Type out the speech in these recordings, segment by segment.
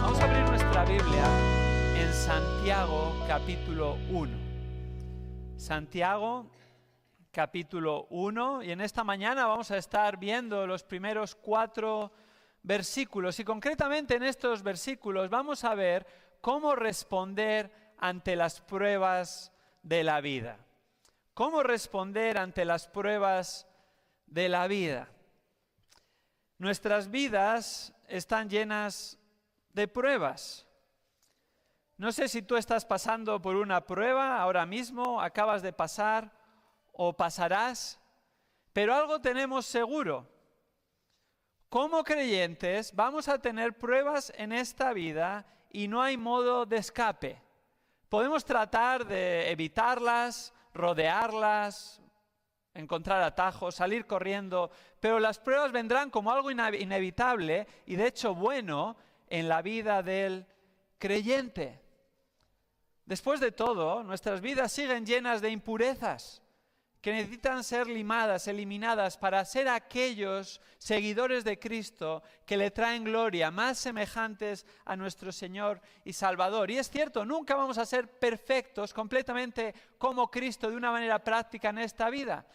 Vamos a abrir nuestra Biblia en Santiago capítulo 1. Santiago capítulo 1, y en esta mañana vamos a estar viendo los primeros 4 versículos, y concretamente en estos versículos vamos a ver cómo responder ante las pruebas de la vida. ¿Cómo responder ante las pruebas de la vida? Nuestras vidas están llenas de pruebas. No sé si tú estás pasando por una prueba ahora mismo, acabas de pasar o pasarás, pero algo tenemos seguro. Como creyentes vamos a tener pruebas en esta vida y no hay modo de escape. Podemos tratar de evitarlas, rodearlas, encontrar atajos, salir corriendo, pero las pruebas vendrán como algo inevitable y de hecho bueno en la vida del creyente. Después de todo, nuestras vidas siguen llenas de impurezas que necesitan ser limadas, eliminadas para ser aquellos seguidores de Cristo que le traen gloria, más semejantes a nuestro Señor y Salvador. Y es cierto, nunca vamos a ser perfectos, completamente como Cristo de una manera práctica en esta vida,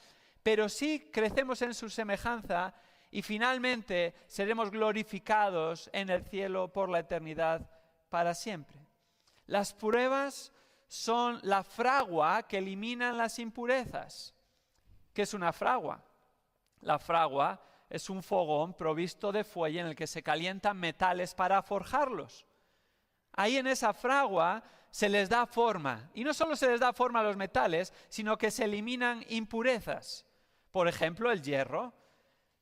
pero sí crecemos en su semejanza y finalmente seremos glorificados en el cielo por la eternidad para siempre. Las pruebas son la fragua que eliminan las impurezas. ¿Qué es una fragua? La fragua es un fogón provisto de fuelle en el que se calientan metales para forjarlos. Ahí en esa fragua se les da forma. Y no solo se les da forma a los metales, sino que se eliminan impurezas. Por ejemplo, el hierro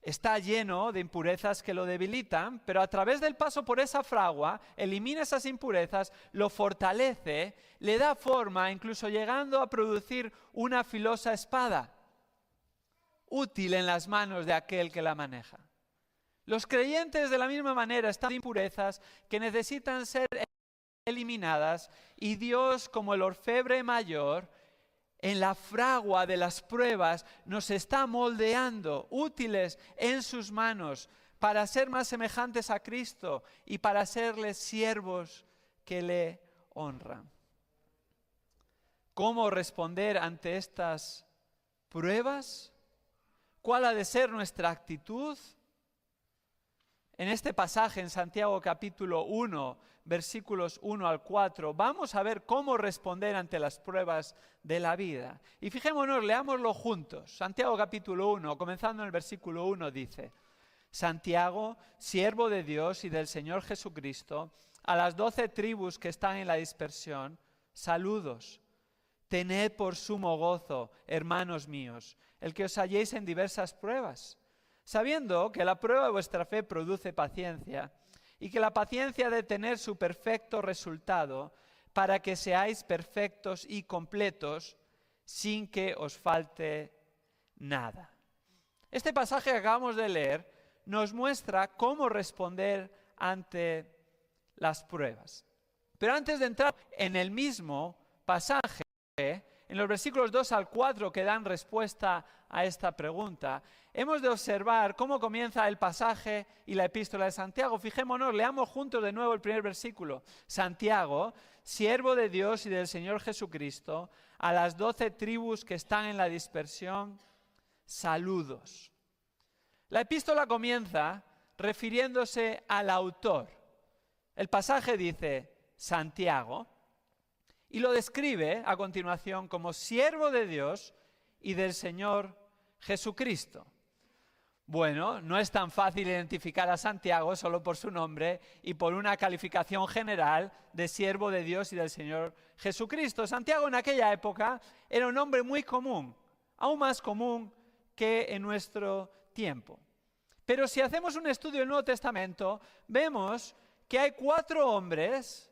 está lleno de impurezas que lo debilitan, pero a través del paso por esa fragua, elimina esas impurezas, lo fortalece, le da forma, incluso llegando a producir una filosa espada, útil en las manos de aquel que la maneja. Los creyentes de la misma manera están impurezas que necesitan ser eliminadas y Dios, como el orfebre mayor, en la fragua de las pruebas nos está moldeando, útiles en sus manos para ser más semejantes a Cristo y para serles siervos que le honran. ¿Cómo responder ante estas pruebas? ¿Cuál ha de ser nuestra actitud? En este pasaje en Santiago capítulo 1, versículos 1 al 4, vamos a ver cómo responder ante las pruebas de la vida. Y fijémonos, leámoslo juntos. Santiago capítulo 1, comenzando en el versículo 1, dice: Santiago, siervo de Dios y del Señor Jesucristo, a las 12 tribus que están en la dispersión, saludos. Tened por sumo gozo, hermanos míos, el que os halléis en diversas pruebas, sabiendo que la prueba de vuestra fe produce paciencia, y que la paciencia ha de tener su perfecto resultado, para que seáis perfectos y completos, sin que os falte nada. Este pasaje que acabamos de leer nos muestra cómo responder ante las pruebas. Pero antes de entrar en el mismo pasaje, en los versículos 2 al 4 que dan respuesta a esta pregunta, hemos de observar cómo comienza el pasaje y la epístola de Santiago. Fijémonos, leamos juntos de nuevo el primer versículo. Santiago, siervo de Dios y del Señor Jesucristo, a las 12 tribus que están en la dispersión, saludos. La epístola comienza refiriéndose al autor. El pasaje dice Santiago, y lo describe a continuación como siervo de Dios y del Señor Jesucristo. Bueno, no es tan fácil identificar a Santiago solo por su nombre y por una calificación general de siervo de Dios y del Señor Jesucristo. Santiago en aquella época era un nombre muy común, aún más común que en nuestro tiempo. Pero si hacemos un estudio del Nuevo Testamento, vemos que hay 4 hombres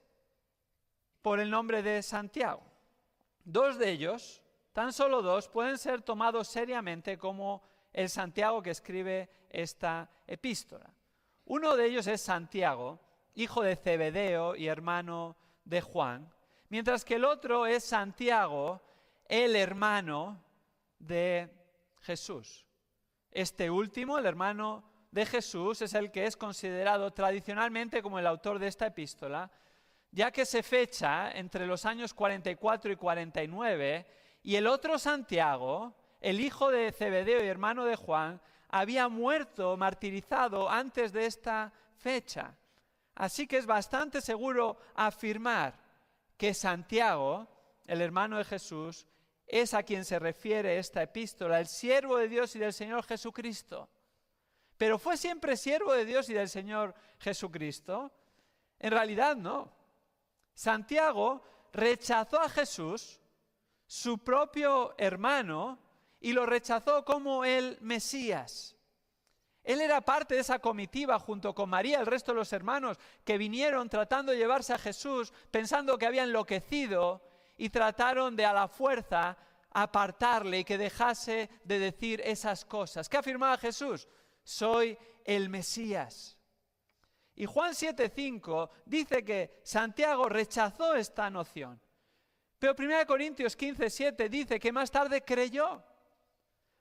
por el nombre de Santiago. 2 de ellos, tan solo 2, pueden ser tomados seriamente como el Santiago que escribe esta epístola. Uno de ellos es Santiago, hijo de Zebedeo y hermano de Juan, mientras que el otro es Santiago, el hermano de Jesús. Este último, el hermano de Jesús es el que es considerado tradicionalmente como el autor de esta epístola, ya que se fecha entre los años 44 y 49, y el otro Santiago, el hijo de Zebedeo y hermano de Juan, había muerto martirizado antes de esta fecha. Así que es bastante seguro afirmar que Santiago, el hermano de Jesús, es a quien se refiere esta epístola, el siervo de Dios y del Señor Jesucristo. ¿Pero fue siempre siervo de Dios y del Señor Jesucristo? En realidad no. Santiago rechazó a Jesús, su propio hermano, y lo rechazó como el Mesías. Él era parte de esa comitiva junto con María, el resto de los hermanos, que vinieron tratando de llevarse a Jesús, pensando que había enloquecido, y trataron de a la fuerza apartarle y que dejase de decir esas cosas. ¿Qué afirmaba Jesús? Soy el Mesías. Y Juan 7:5 dice que Santiago rechazó esta noción. Pero 1 Corintios 15:7 dice que más tarde creyó.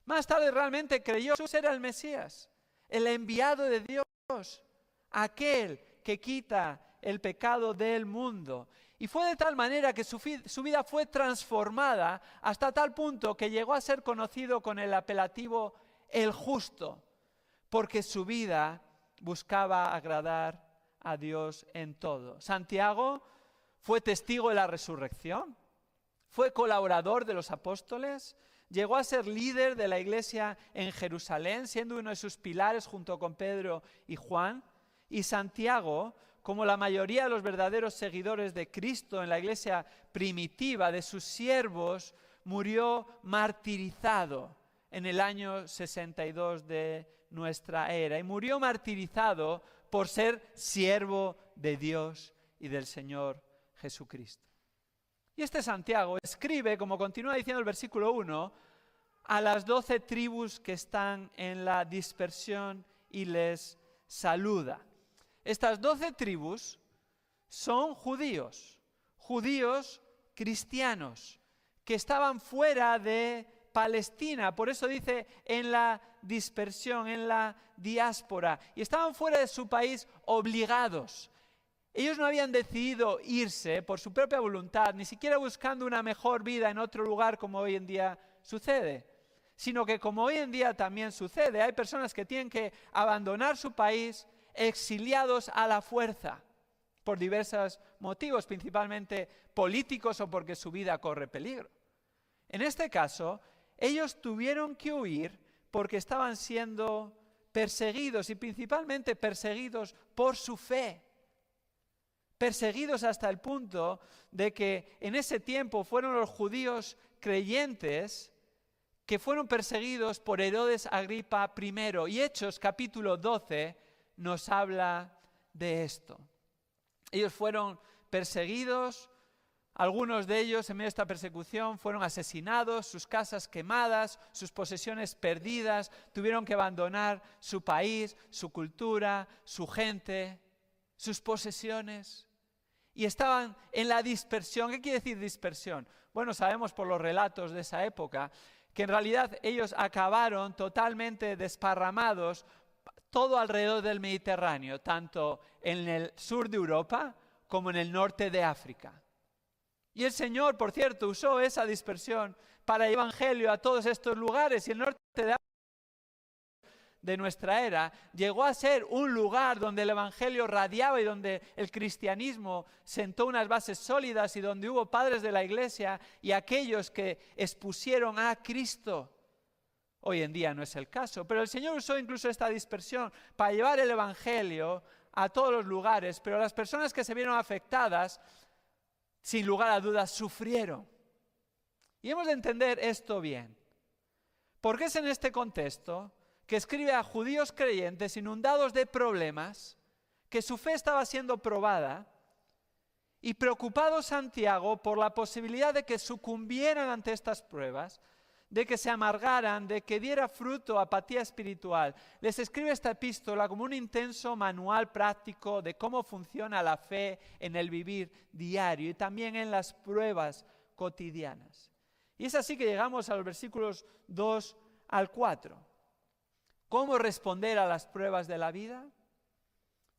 Más tarde realmente creyó. Jesús era el Mesías, el enviado de Dios, aquel que quita el pecado del mundo. Y fue de tal manera que su vida fue transformada hasta tal punto que llegó a ser conocido con el apelativo el justo, porque su vida buscaba agradar a Dios en todo. Santiago fue testigo de la resurrección, fue colaborador de los apóstoles, llegó a ser líder de la iglesia en Jerusalén, siendo uno de sus pilares junto con Pedro y Juan. Y Santiago, como la mayoría de los verdaderos seguidores de Cristo en la iglesia primitiva, de sus siervos, murió martirizado en el año 62 de nuestra era. Y murió martirizado por ser siervo de Dios y del Señor Jesucristo. Y este Santiago escribe, como continúa diciendo el versículo 1, a las 12 tribus que están en la dispersión y les saluda. Estas 12 tribus son judíos cristianos, que estaban fuera de Palestina, por eso dice en la dispersión, en la diáspora, y estaban fuera de su país obligados. Ellos no habían decidido irse por su propia voluntad, ni siquiera buscando una mejor vida en otro lugar como hoy en día sucede, sino que como hoy en día también sucede, hay personas que tienen que abandonar su país exiliados a la fuerza por diversos motivos, principalmente políticos o porque su vida corre peligro. En este caso, ellos tuvieron que huir porque estaban siendo perseguidos y principalmente perseguidos por su fe. Perseguidos hasta el punto de que en ese tiempo fueron los judíos creyentes que fueron perseguidos por Herodes Agripa I. Y Hechos capítulo 12 nos habla de esto. Ellos fueron perseguidos, algunos de ellos en medio de esta persecución fueron asesinados, sus casas quemadas, sus posesiones perdidas, tuvieron que abandonar su país, su cultura, su gente, sus posesiones. Y estaban en la dispersión. ¿Qué quiere decir dispersión? Bueno, sabemos por los relatos de esa época que en realidad ellos acabaron totalmente desparramados todo alrededor del Mediterráneo, tanto en el sur de Europa como en el norte de África. Y el Señor, por cierto, usó esa dispersión para el evangelio a todos estos lugares, y el norte de África de nuestra era llegó a ser un lugar donde el evangelio radiaba y donde el cristianismo sentó unas bases sólidas y donde hubo padres de la iglesia y aquellos que expusieron a Cristo. Hoy en día no es el caso, pero el Señor usó incluso esta dispersión para llevar el evangelio a todos los lugares, pero las personas que se vieron afectadas, sin lugar a dudas, sufrieron. Y hemos de entender esto bien, porque es en este contexto que escribe a judíos creyentes inundados de problemas, que su fe estaba siendo probada, y preocupado Santiago por la posibilidad de que sucumbieran ante estas pruebas, de que se amargaran, de que diera fruto apatía espiritual, les escribe esta epístola como un intenso manual práctico de cómo funciona la fe en el vivir diario y también en las pruebas cotidianas. Y es así que llegamos a los versículos 2 al 4. ¿Cómo responder a las pruebas de la vida?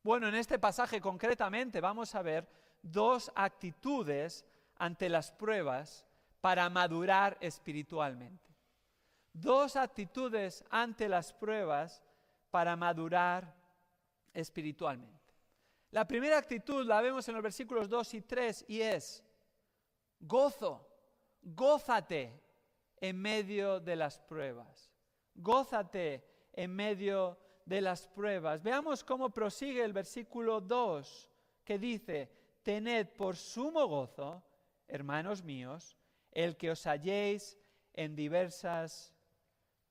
Bueno, en este pasaje concretamente vamos a ver dos actitudes ante las pruebas para madurar espiritualmente. Dos actitudes ante las pruebas para madurar espiritualmente. La primera actitud la vemos en los versículos 2 y 3 y es gozo, gózate en medio de las pruebas. Gózate en medio de las pruebas. Veamos cómo prosigue el versículo 2, que dice: tened por sumo gozo, hermanos míos, el que os halléis en diversas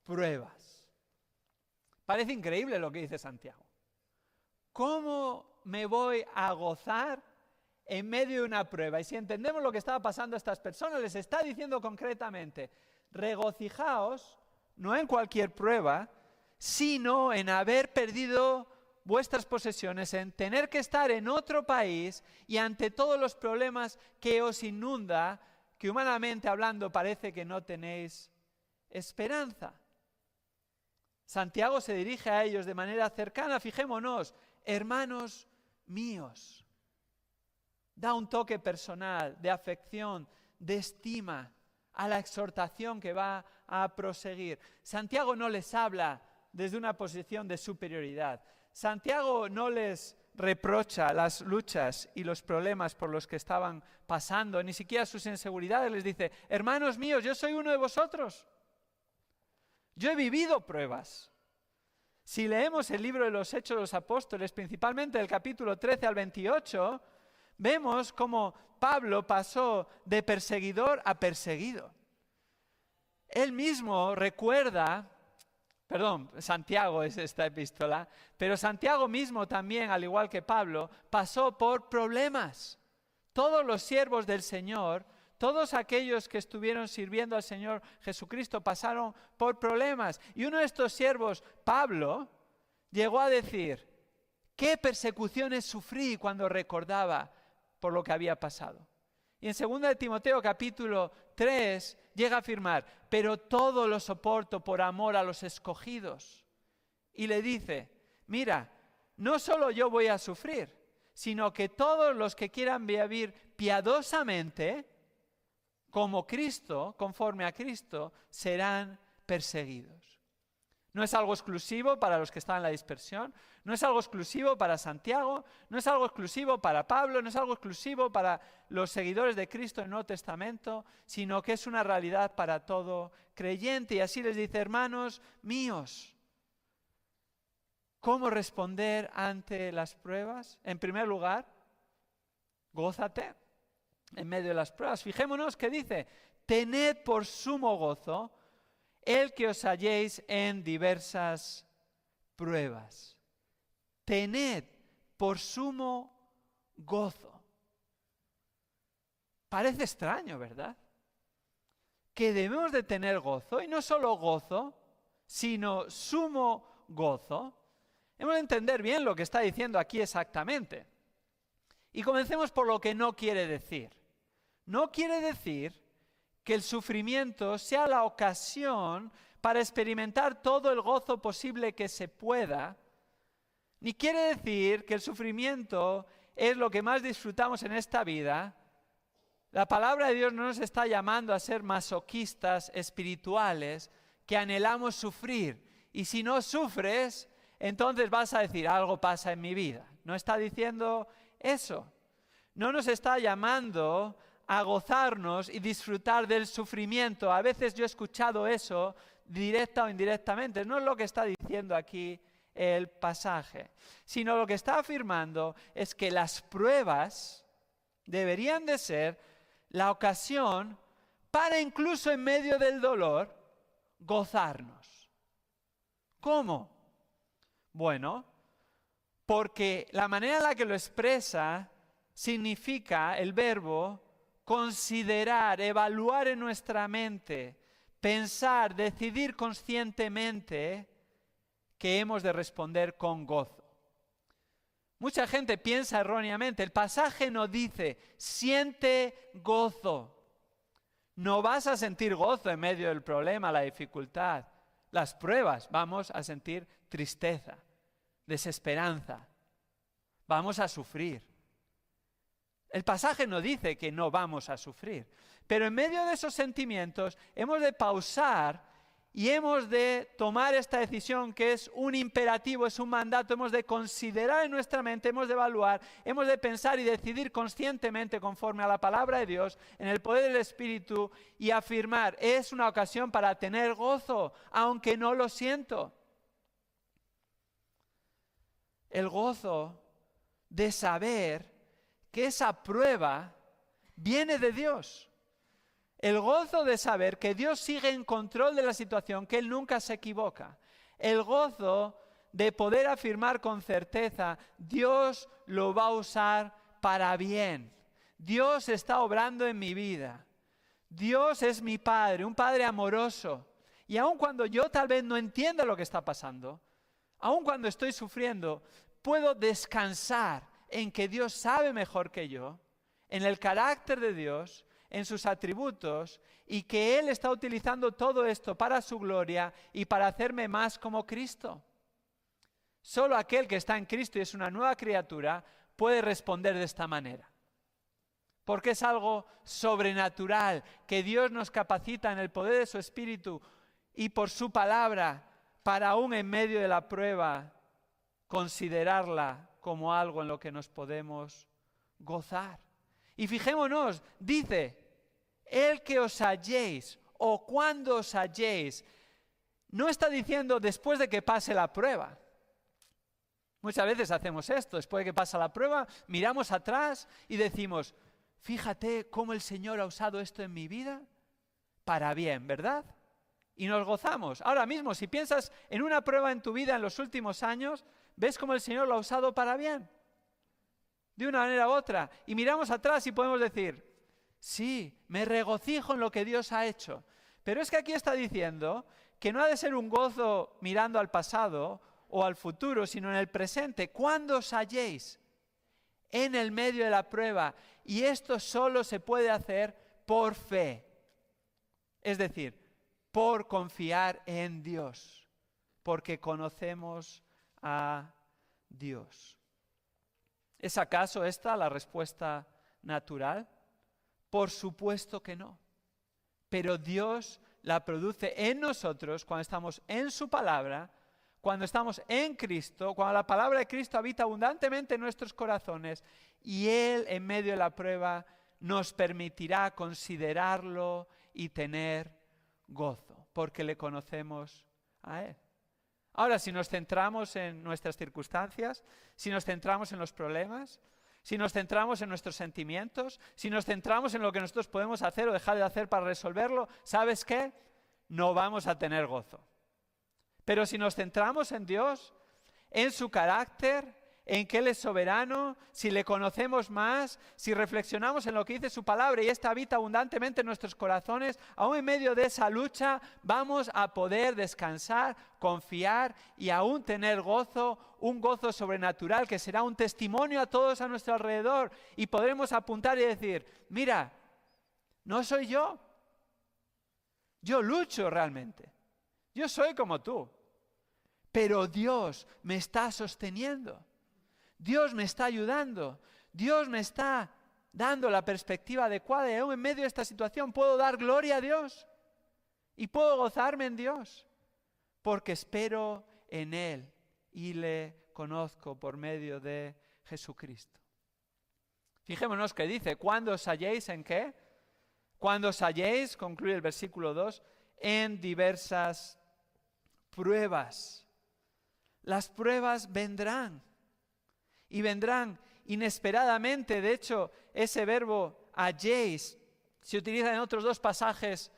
pruebas. Parece increíble lo que dice Santiago. ¿Cómo me voy a gozar en medio de una prueba? Y si entendemos lo que estaba pasando a estas personas, les está diciendo concretamente: regocijaos, no en cualquier prueba, sino en haber perdido vuestras posesiones, en tener que estar en otro país y ante todos los problemas que os inunda, que humanamente hablando parece que no tenéis esperanza. Santiago se dirige a ellos de manera cercana. Fijémonos: hermanos míos. Da un toque personal, de afección, de estima a la exhortación que va a proseguir. Santiago no les habla desde una posición de superioridad. Santiago no les reprocha las luchas y los problemas por los que estaban pasando, ni siquiera sus inseguridades. Les dice: hermanos míos, yo soy uno de vosotros. Yo he vivido pruebas. Si leemos el libro de los Hechos de los Apóstoles, principalmente del capítulo 13 al 28, vemos cómo Pablo pasó de perseguidor a perseguido. Él mismo recuerda, Santiago es esta epístola, pero Santiago mismo también, al igual que Pablo, pasó por problemas. Todos los siervos del Señor, todos aquellos que estuvieron sirviendo al Señor Jesucristo pasaron por problemas. Y uno de estos siervos, Pablo, llegó a decir: ¿qué persecuciones sufrí cuando recordaba por lo que había pasado? Y en 2 de Timoteo capítulo 3 llega a afirmar: pero todo lo soporto por amor a los escogidos. Y le dice: mira, no solo yo voy a sufrir, sino que todos los que quieran vivir piadosamente como Cristo, conforme a Cristo, serán perseguidos. No es algo exclusivo para los que están en la dispersión, no es algo exclusivo para Santiago, no es algo exclusivo para Pablo, no es algo exclusivo para los seguidores de Cristo en el Nuevo Testamento, sino que es una realidad para todo creyente. Y así les dice: hermanos míos, ¿cómo responder ante las pruebas? En primer lugar, gózate en medio de las pruebas. Fijémonos que dice: tened por sumo gozo el que os halléis en diversas pruebas. Tened por sumo gozo. Parece extraño, ¿verdad? Que debemos de tener gozo, y no solo gozo, sino sumo gozo. Hemos de entender bien lo que está diciendo aquí exactamente. Y comencemos por lo que no quiere decir. No quiere decir que el sufrimiento sea la ocasión para experimentar todo el gozo posible que se pueda, ni quiere decir que el sufrimiento es lo que más disfrutamos en esta vida. La palabra de Dios no nos está llamando a ser masoquistas espirituales que anhelamos sufrir. Y si no sufres, entonces vas a decir: algo pasa en mi vida. No está diciendo eso. No nos está llamando a gozarnos y disfrutar del sufrimiento. A veces yo he escuchado eso, directa o indirectamente. No es lo que está diciendo aquí el pasaje, sino lo que está afirmando es que las pruebas deberían de ser la ocasión para, incluso en medio del dolor, gozarnos. ¿Cómo? Bueno, porque la manera en la que lo expresa significa el verbo considerar, evaluar en nuestra mente, pensar, decidir conscientemente que hemos de responder con gozo. Mucha gente piensa erróneamente: el pasaje no dice siente gozo. No vas a sentir gozo en medio del problema, la dificultad. las pruebas, vamos a sentir tristeza, desesperanza, vamos a sufrir. El pasaje no dice que no vamos a sufrir, pero en medio de esos sentimientos hemos de pausar y hemos de tomar esta decisión que es un imperativo, es un mandato. Hemos de considerar en nuestra mente, hemos de evaluar, hemos de pensar y decidir conscientemente conforme a la palabra de Dios, en el poder del Espíritu, y afirmar, es una ocasión para tener gozo, aunque no lo siento. El gozo de saber que esa prueba viene de Dios. El gozo de saber que Dios sigue en control de la situación, que Él nunca se equivoca. El gozo de poder afirmar con certeza, Dios lo va a usar para bien. Dios está obrando en mi vida. Dios es mi Padre, un Padre amoroso. Y aun cuando yo tal vez no entienda lo que está pasando, aun cuando estoy sufriendo, puedo descansar en que Dios sabe mejor que yo, en el carácter de Dios, en sus atributos, y que Él está utilizando todo esto para su gloria y para hacerme más como Cristo. Solo aquel que está en Cristo y es una nueva criatura puede responder de esta manera. Porque es algo sobrenatural, que Dios nos capacita en el poder de su Espíritu y por su palabra para aún en medio de la prueba considerarla como algo en lo que nos podemos gozar. Y fijémonos, dice, el que os halléis o cuando os halléis, no está diciendo después de que pase la prueba. Muchas veces hacemos esto, después de que pasa la prueba, miramos atrás y decimos, fíjate cómo el Señor ha usado esto en mi vida para bien, ¿verdad? Y nos gozamos. Ahora mismo, si piensas en una prueba en tu vida en los últimos años, ves cómo el Señor lo ha usado para bien. De una manera u otra. Y miramos atrás y podemos decir, sí, me regocijo en lo que Dios ha hecho. Pero es que aquí está diciendo que no ha de ser un gozo mirando al pasado o al futuro, sino en el presente. Cuando os halléis en el medio de la prueba. Y esto solo se puede hacer por fe. Es decir, por confiar en Dios. Porque conocemos a Dios. ¿Es acaso esta la respuesta natural? Por supuesto que no. Pero Dios la produce en nosotros cuando estamos en su palabra, cuando estamos en Cristo, cuando la palabra de Cristo habita abundantemente en nuestros corazones, y Él en medio de la prueba nos permitirá considerarlo y tener gozo, porque le conocemos a Él. Ahora, si nos centramos en nuestras circunstancias, si nos centramos en los problemas, si nos centramos en nuestros sentimientos, si nos centramos en lo que nosotros podemos hacer o dejar de hacer para resolverlo, ¿sabes qué? No vamos a tener gozo. Pero si nos centramos en Dios, en su carácter, en que Él es soberano, si le conocemos más, si reflexionamos en lo que dice su palabra y esta habita abundantemente en nuestros corazones, aún en medio de esa lucha vamos a poder descansar, confiar y aún tener gozo, un gozo sobrenatural que será un testimonio a todos a nuestro alrededor, y podremos apuntar y decir, mira, no soy yo lucho realmente, yo soy como tú, pero Dios me está sosteniendo. Dios me está ayudando, Dios me está dando la perspectiva adecuada y aún en medio de esta situación puedo dar gloria a Dios y puedo gozarme en Dios porque espero en Él y le conozco por medio de Jesucristo. Fijémonos que dice, ¿cuándo os halléis en qué? Cuando os halléis, concluye el versículo 2, en diversas pruebas. Las pruebas vendrán. Y vendrán inesperadamente. De hecho, ese verbo halléis se utiliza en otros dos pasajes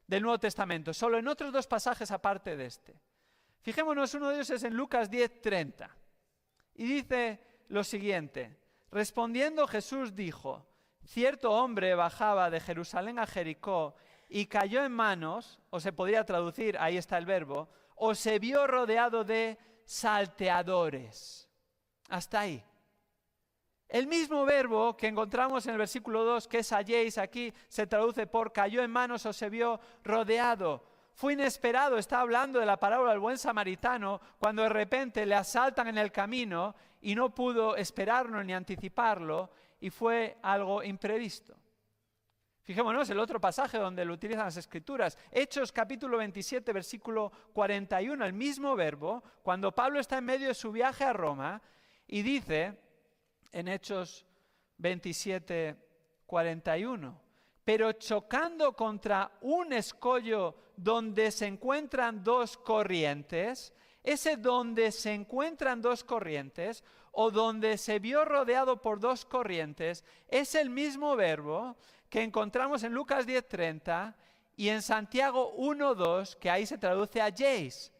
del Nuevo Testamento. Solo en otros dos pasajes aparte de este. Fijémonos, uno de ellos es en Lucas 10:30. Y dice lo siguiente. Respondiendo Jesús dijo, cierto hombre bajaba de Jerusalén a Jericó y cayó en manos, o se podría traducir, ahí está el verbo, o se vio rodeado de salteadores. Hasta ahí. El mismo verbo que encontramos en el versículo 2, que es halléis, aquí se traduce por cayó en manos o se vio rodeado. fue inesperado. Está hablando de la parábola del buen samaritano, cuando de repente le asaltan en el camino y no pudo esperarlo ni anticiparlo, y fue algo imprevisto. Fijémonos el otro pasaje donde lo utilizan las Escrituras. Hechos capítulo 27, versículo 41, el mismo verbo, cuando Pablo está en medio de su viaje a Roma, y dice en Hechos 27, 41, pero chocando contra un escollo donde se encuentran dos corrientes, ese donde se encuentran dos corrientes, o donde se vio rodeado por dos corrientes, es el mismo verbo que encontramos en Lucas 10:30 y en Santiago 1:2, que ahí se traduce a Jais.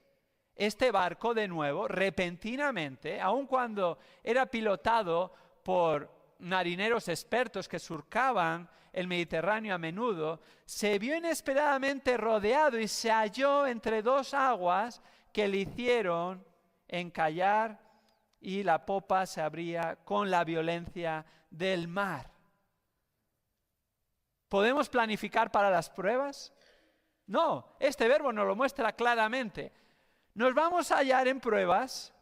Este barco, de nuevo, repentinamente, aun cuando era pilotado por marineros expertos que surcaban el Mediterráneo a menudo, se vio inesperadamente rodeado y se halló entre dos aguas que le hicieron encallar, y la popa se abría con la violencia del mar. ¿Podemos planificar para las pruebas? No, este verbo nos lo muestra claramente. Nos vamos a hallar en pruebas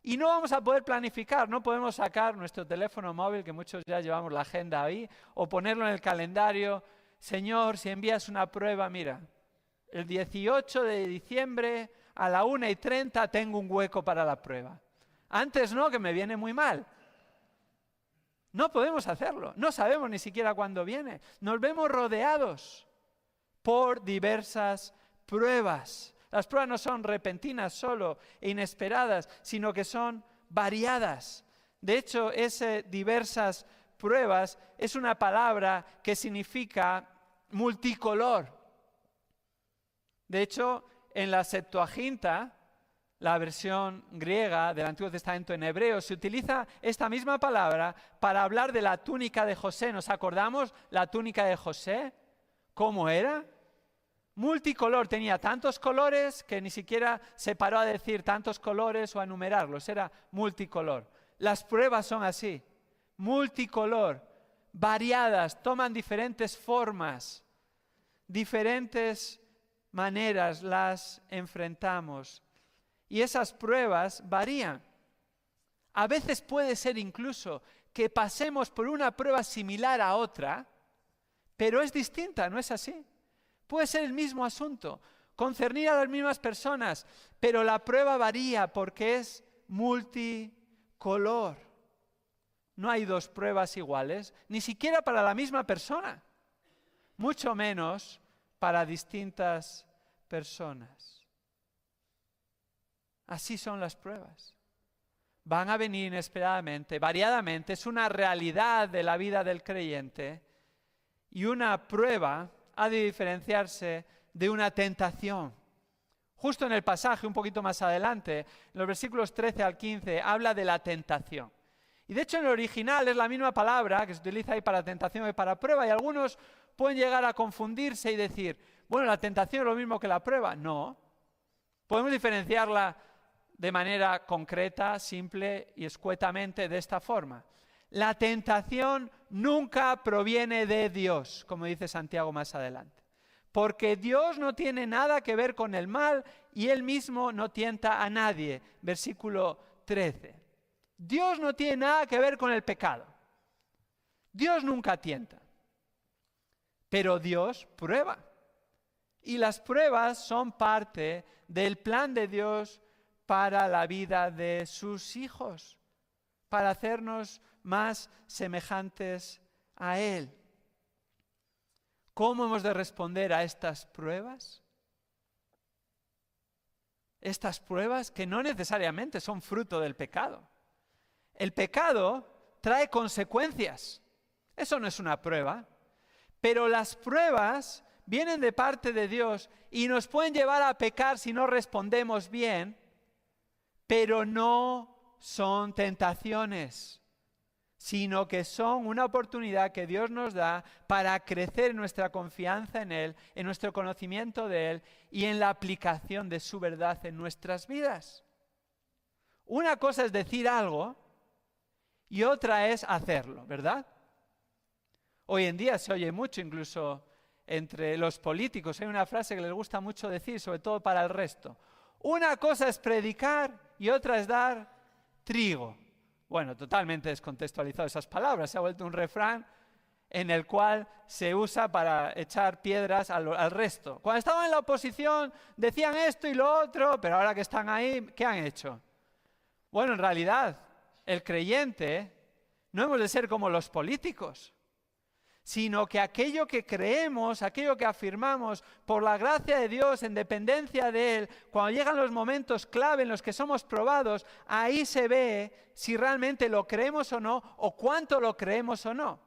y no vamos a poder planificar. No podemos sacar nuestro teléfono móvil, que muchos ya llevamos la agenda ahí, o ponerlo en el calendario. Señor, si envías una prueba, mira, el 18 de diciembre a la 1:30 tengo un hueco para la prueba. Antes no, que me viene muy mal. No podemos hacerlo, no sabemos ni siquiera cuándo viene. Nos vemos rodeados por diversas pruebas. Las pruebas no son repentinas solo e inesperadas, sino que son variadas. De hecho, ese diversas pruebas es una palabra que significa multicolor. De hecho, en la Septuaginta, la versión griega del Antiguo Testamento en hebreo, se utiliza esta misma palabra para hablar de la túnica de José. ¿Nos acordamos la túnica de José? ¿Cómo era? Multicolor, tenía tantos colores que ni siquiera se paró a decir tantos colores o a enumerarlos, era multicolor. Las pruebas son así, multicolor, variadas, toman diferentes formas, diferentes maneras las enfrentamos. Y esas pruebas varían. A veces puede ser incluso que pasemos por una prueba similar a otra, pero es distinta, ¿no es así? Puede ser el mismo asunto, concernir a las mismas personas, pero la prueba varía porque es multicolor. No hay dos pruebas iguales, ni siquiera para la misma persona, mucho menos para distintas personas. Así son las pruebas. Van a venir inesperadamente, variadamente, es una realidad de la vida del creyente, y una prueba ha de diferenciarse de una tentación. Justo en el pasaje, un poquito más adelante, en los versículos 13 al 15, habla de la tentación. Y de hecho en el original es la misma palabra que se utiliza ahí para tentación y para prueba, y algunos pueden llegar a confundirse y decir, bueno, la tentación es lo mismo que la prueba. No, podemos diferenciarla de manera concreta, simple y escuetamente de esta forma. La tentación nunca proviene de Dios, como dice Santiago más adelante. Porque Dios no tiene nada que ver con el mal y Él mismo no tienta a nadie. Versículo 13. Dios no tiene nada que ver con el pecado. Dios nunca tienta. Pero Dios prueba. Y las pruebas son parte del plan de Dios para la vida de sus hijos, para hacernos más semejantes a Él. ¿Cómo hemos de responder a estas pruebas? Estas pruebas que no necesariamente son fruto del pecado. El pecado trae consecuencias. Eso no es una prueba. Pero las pruebas vienen de parte de Dios y nos pueden llevar a pecar si no respondemos bien, pero no son tentaciones, sino que son una oportunidad que Dios nos da para crecer en nuestra confianza en Él, en nuestro conocimiento de Él y en la aplicación de su verdad en nuestras vidas. Una cosa es decir algo y otra es hacerlo, ¿verdad? Hoy en día se oye mucho, incluso entre los políticos. Hay una frase que les gusta mucho decir, sobre todo para el resto. Una cosa es predicar y otra es dar trigo. Bueno, totalmente descontextualizado esas palabras. Se ha vuelto un refrán en el cual se usa para echar piedras al resto. Cuando estaban en la oposición decían esto y lo otro, pero ahora que están ahí, ¿qué han hecho? Bueno, en realidad, el creyente no hemos de ser como los políticos, sino que aquello que creemos, aquello que afirmamos, por la gracia de Dios, en dependencia de Él, cuando llegan los momentos clave en los que somos probados, ahí se ve si realmente lo creemos o no, o cuánto lo creemos o no.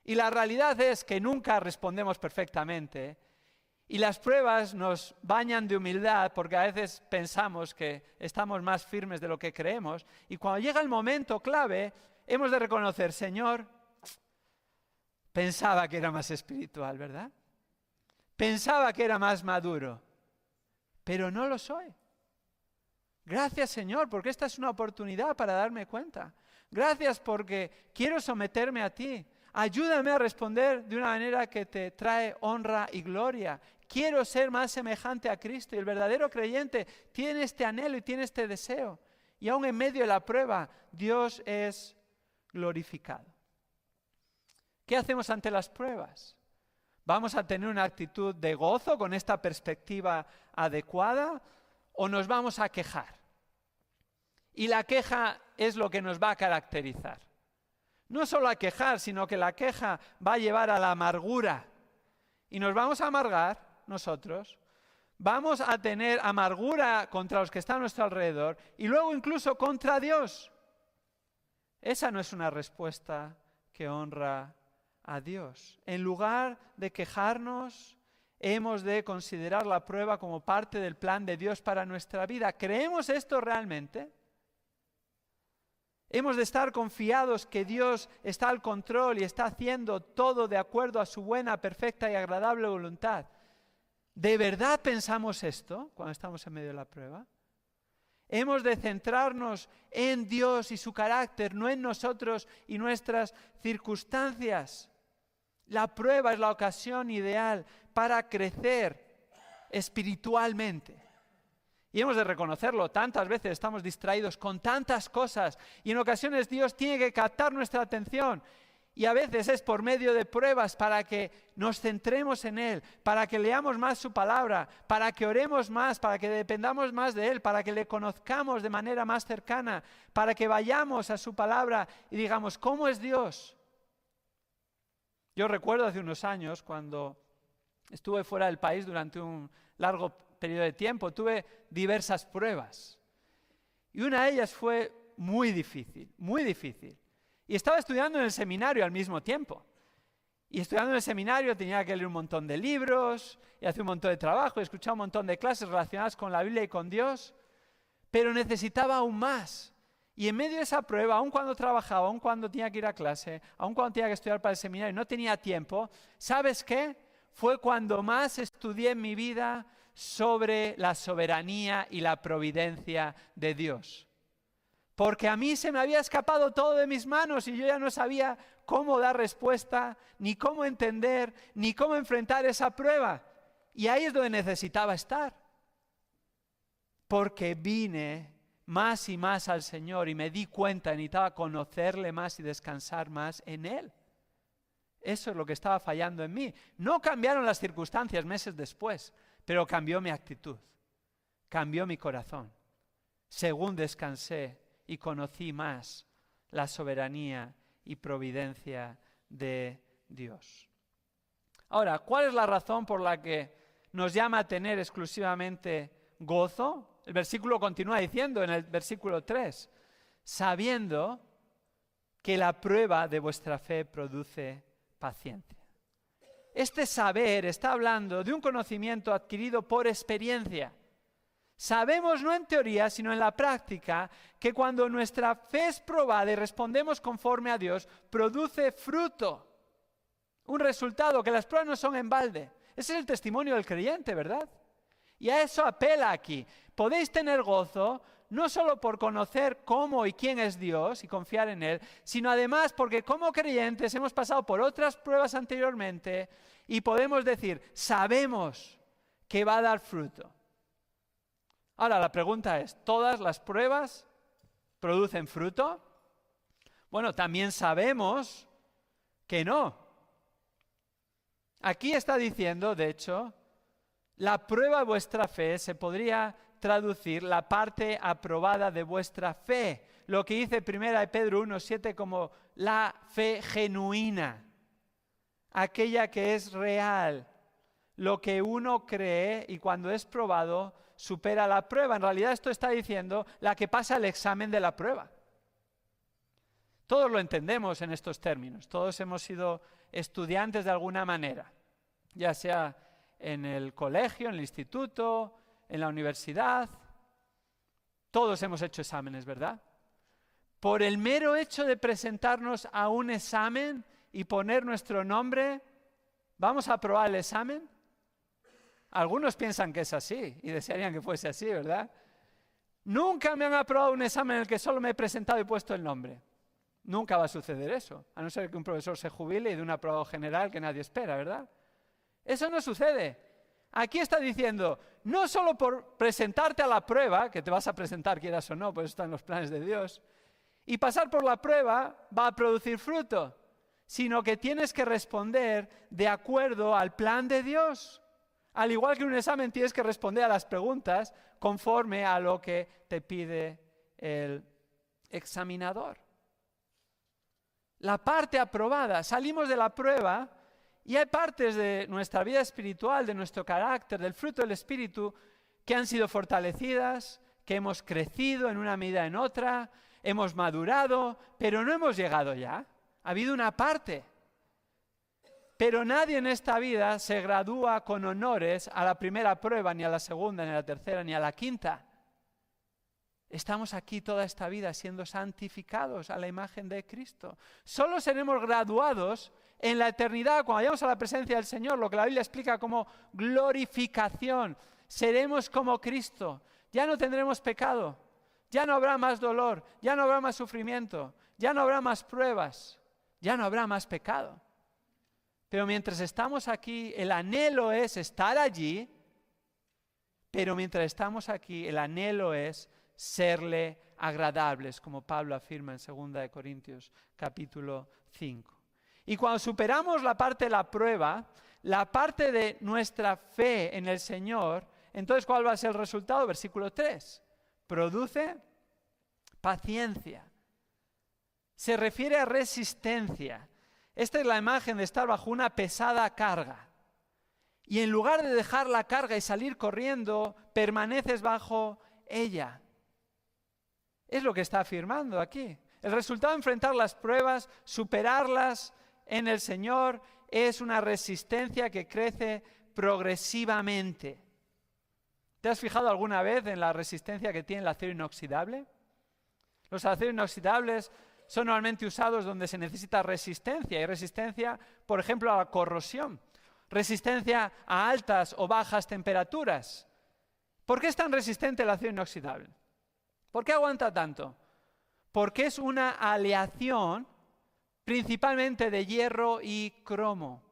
Y la realidad es que nunca respondemos perfectamente, y las pruebas nos bañan de humildad porque a veces pensamos que estamos más firmes de lo que creemos, y cuando llega el momento clave, hemos de reconocer, Señor, pensaba que era más espiritual, ¿verdad? Pensaba que era más maduro, pero no lo soy. Gracias, Señor, porque esta es una oportunidad para darme cuenta. Gracias porque quiero someterme a ti. Ayúdame a responder de una manera que te trae honra y gloria. Quiero ser más semejante a Cristo, y el verdadero creyente tiene este anhelo y tiene este deseo. Y aún en medio de la prueba, Dios es glorificado. ¿Qué hacemos ante las pruebas? ¿Vamos a tener una actitud de gozo con esta perspectiva adecuada o nos vamos a quejar? Y la queja es lo que nos va a caracterizar. No solo a quejar, sino que la queja va a llevar a la amargura. Y nos vamos a amargar nosotros, vamos a tener amargura contra los que están a nuestro alrededor y luego incluso contra Dios. Esa no es una respuesta que honra a Dios. En lugar de quejarnos, hemos de considerar la prueba como parte del plan de Dios para nuestra vida. ¿Creemos esto realmente? Hemos de estar confiados que Dios está al control y está haciendo todo de acuerdo a su buena, perfecta y agradable voluntad. ¿De verdad pensamos esto cuando estamos en medio de la prueba? Hemos de centrarnos en Dios y su carácter, no en nosotros y nuestras circunstancias. La prueba es la ocasión ideal para crecer espiritualmente. Y hemos de reconocerlo, tantas veces estamos distraídos con tantas cosas y en ocasiones Dios tiene que captar nuestra atención. Y a veces es por medio de pruebas para que nos centremos en Él, para que leamos más su palabra, para que oremos más, para que dependamos más de Él, para que le conozcamos de manera más cercana, para que vayamos a su palabra y digamos, ¿cómo es Dios? Yo recuerdo hace unos años cuando estuve fuera del país durante un largo periodo de tiempo, tuve diversas pruebas. Y una de ellas fue muy difícil, muy difícil. Y estaba estudiando en el seminario al mismo tiempo. Y estudiando en el seminario tenía que leer un montón de libros, y hacer un montón de trabajo, y escuchar un montón de clases relacionadas con la Biblia y con Dios. Pero necesitaba aún más. Y en medio de esa prueba, aun cuando trabajaba, aun cuando tenía que ir a clase, aun cuando tenía que estudiar para el seminario, no tenía tiempo, ¿sabes qué? Fue cuando más estudié en mi vida sobre la soberanía y la providencia de Dios. Porque a mí se me había escapado todo de mis manos y yo ya no sabía cómo dar respuesta, ni cómo entender, ni cómo enfrentar esa prueba. Y ahí es donde necesitaba estar. Porque vine más y más al Señor y me di cuenta que necesitaba conocerle más y descansar más en Él. Eso es lo que estaba fallando en mí. No cambiaron las circunstancias meses después, pero cambió mi actitud, cambió mi corazón. Según descansé y conocí más la soberanía y providencia de Dios. Ahora, ¿cuál es la razón por la que nos llama a tener exclusivamente gozo? El versículo continúa diciendo en el versículo 3, sabiendo que la prueba de vuestra fe produce paciencia. Este saber está hablando de un conocimiento adquirido por experiencia. Sabemos no en teoría, sino en la práctica, que cuando nuestra fe es probada y respondemos conforme a Dios, produce fruto. Un resultado, que las pruebas no son en balde. Ese es el testimonio del creyente, ¿verdad? Y a eso apela aquí. Podéis tener gozo, no solo por conocer cómo y quién es Dios y confiar en Él, sino además porque como creyentes hemos pasado por otras pruebas anteriormente y podemos decir, sabemos que va a dar fruto. Ahora la pregunta es, ¿todas las pruebas producen fruto? Bueno, también sabemos que no. Aquí está diciendo, de hecho, la prueba de vuestra fe se podría traducir la parte aprobada de vuestra fe. Lo que dice 1 de Pedro 1:7 como la fe genuina, aquella que es real, lo que uno cree y cuando es probado supera la prueba. En realidad esto está diciendo la que pasa el examen de la prueba. Todos lo entendemos en estos términos, todos hemos sido estudiantes de alguna manera, ya sea en el colegio, en el instituto, en la universidad. Todos hemos hecho exámenes, ¿verdad? Por el mero hecho de presentarnos a un examen y poner nuestro nombre, ¿vamos a aprobar el examen? Algunos piensan que es así y desearían que fuese así, ¿verdad? Nunca me han aprobado un examen en el que solo me he presentado y puesto el nombre. Nunca va a suceder eso, a no ser que un profesor se jubile y dé un aprobado general que nadie espera, ¿verdad? Eso no sucede. Aquí está diciendo, no solo por presentarte a la prueba, que te vas a presentar quieras o no, pues están los planes de Dios, y pasar por la prueba va a producir fruto, sino que tienes que responder de acuerdo al plan de Dios. Al igual que en un examen tienes que responder a las preguntas conforme a lo que te pide el examinador. La parte aprobada, salimos de la prueba y hay partes de nuestra vida espiritual, de nuestro carácter, del fruto del Espíritu, que han sido fortalecidas, que hemos crecido en una medida en otra, hemos madurado, pero no hemos llegado ya. Ha habido una parte. Pero nadie en esta vida se gradúa con honores a la primera prueba, ni a la segunda, ni a la tercera, ni a la quinta. Estamos aquí toda esta vida siendo santificados a la imagen de Cristo. Solo seremos graduados en la eternidad, cuando vayamos a la presencia del Señor, lo que la Biblia explica como glorificación. Seremos como Cristo. Ya no tendremos pecado. Ya no habrá más dolor. Ya no habrá más sufrimiento. Ya no habrá más pruebas. Ya no habrá más pecado. Pero mientras estamos aquí, el anhelo es estar allí. Pero mientras estamos aquí, el anhelo es serle agradables, como Pablo afirma en 2 de Corintios capítulo 5. Y cuando superamos la parte de la prueba, la parte de nuestra fe en el Señor, entonces ¿cuál va a ser el resultado? Versículo 3. Produce paciencia. Se refiere a resistencia. Esta es la imagen de estar bajo una pesada carga. Y en lugar de dejar la carga y salir corriendo, permaneces bajo ella. Es lo que está afirmando aquí. El resultado de enfrentar las pruebas, superarlas en el Señor, es una resistencia que crece progresivamente. ¿Te has fijado alguna vez en la resistencia que tiene el acero inoxidable? Los aceros inoxidables son normalmente usados donde se necesita resistencia, y resistencia, por ejemplo, a la corrosión, resistencia a altas o bajas temperaturas. ¿Por qué es tan resistente el acero inoxidable? ¿Por qué aguanta tanto? Porque es una aleación principalmente de hierro y cromo.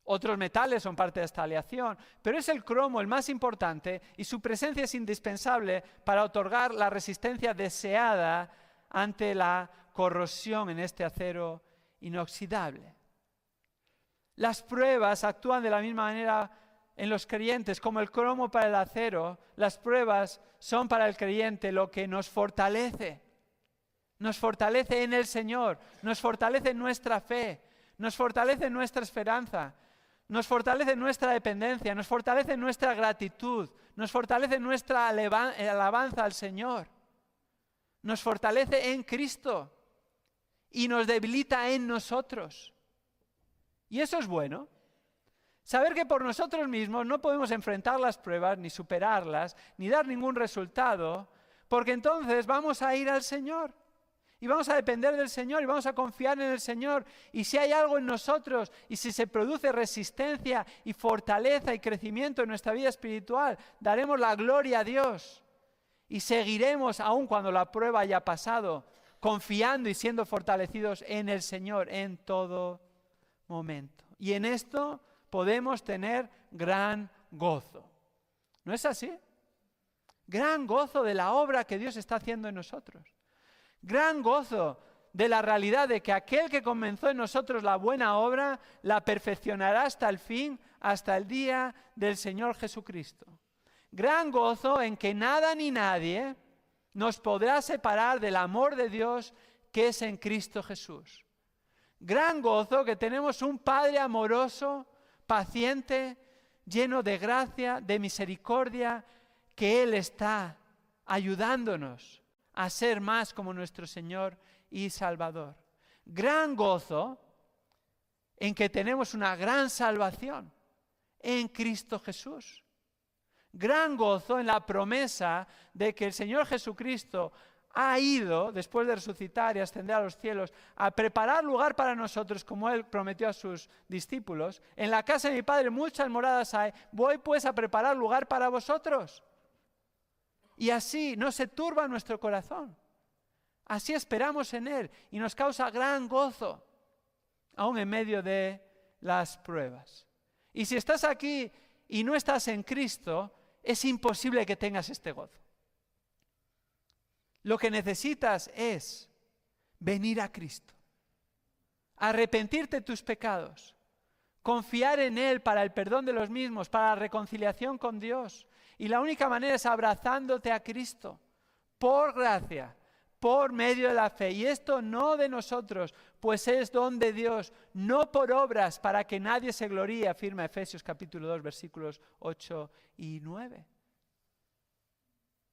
Otros metales son parte de esta aleación, pero es el cromo el más importante y su presencia es indispensable para otorgar la resistencia deseada ante la corrosión en este acero inoxidable. Las pruebas actúan de la misma manera en los creyentes, como el cromo para el acero. Las pruebas son para el creyente lo que nos fortalece en el Señor, nos fortalece en nuestra fe, nos fortalece en nuestra esperanza, nos fortalece en nuestra dependencia, nos fortalece en nuestra gratitud, nos fortalece en nuestra alabanza al Señor, nos fortalece en Cristo y nos debilita en nosotros. Y eso es bueno. Saber que por nosotros mismos no podemos enfrentar las pruebas, ni superarlas, ni dar ningún resultado, porque entonces vamos a ir al Señor. Y vamos a depender del Señor y vamos a confiar en el Señor. Y si hay algo en nosotros y si se produce resistencia y fortaleza y crecimiento en nuestra vida espiritual, daremos la gloria a Dios. Y seguiremos aun cuando la prueba haya pasado, confiando y siendo fortalecidos en el Señor en todo momento. Y en esto podemos tener gran gozo. ¿No es así? Gran gozo de la obra que Dios está haciendo en nosotros. Gran gozo de la realidad de que aquel que comenzó en nosotros la buena obra, la perfeccionará hasta el fin, hasta el día del Señor Jesucristo. Gran gozo en que nada ni nadie nos podrá separar del amor de Dios que es en Cristo Jesús. Gran gozo que tenemos un Padre amoroso, paciente, lleno de gracia, de misericordia, que Él está ayudándonos a ser más como nuestro Señor y Salvador. Gran gozo en que tenemos una gran salvación en Cristo Jesús. Gran gozo en la promesa de que el Señor Jesucristo ha ido, después de resucitar y ascender a los cielos, a preparar lugar para nosotros, como Él prometió a sus discípulos. En la casa de mi Padre muchas moradas hay, voy pues a preparar lugar para vosotros. Y así no se turba nuestro corazón. Así esperamos en Él y nos causa gran gozo, aún en medio de las pruebas. Y si estás aquí y no estás en Cristo, es imposible que tengas este gozo. Lo que necesitas es venir a Cristo, arrepentirte de tus pecados, confiar en Él para el perdón de los mismos, para la reconciliación con Dios. Y la única manera es abrazándote a Cristo, por gracia, por medio de la fe. Y esto no de nosotros, pues es don de Dios, no por obras, para que nadie se gloríe, afirma Efesios capítulo 2, versículos 8 y 9.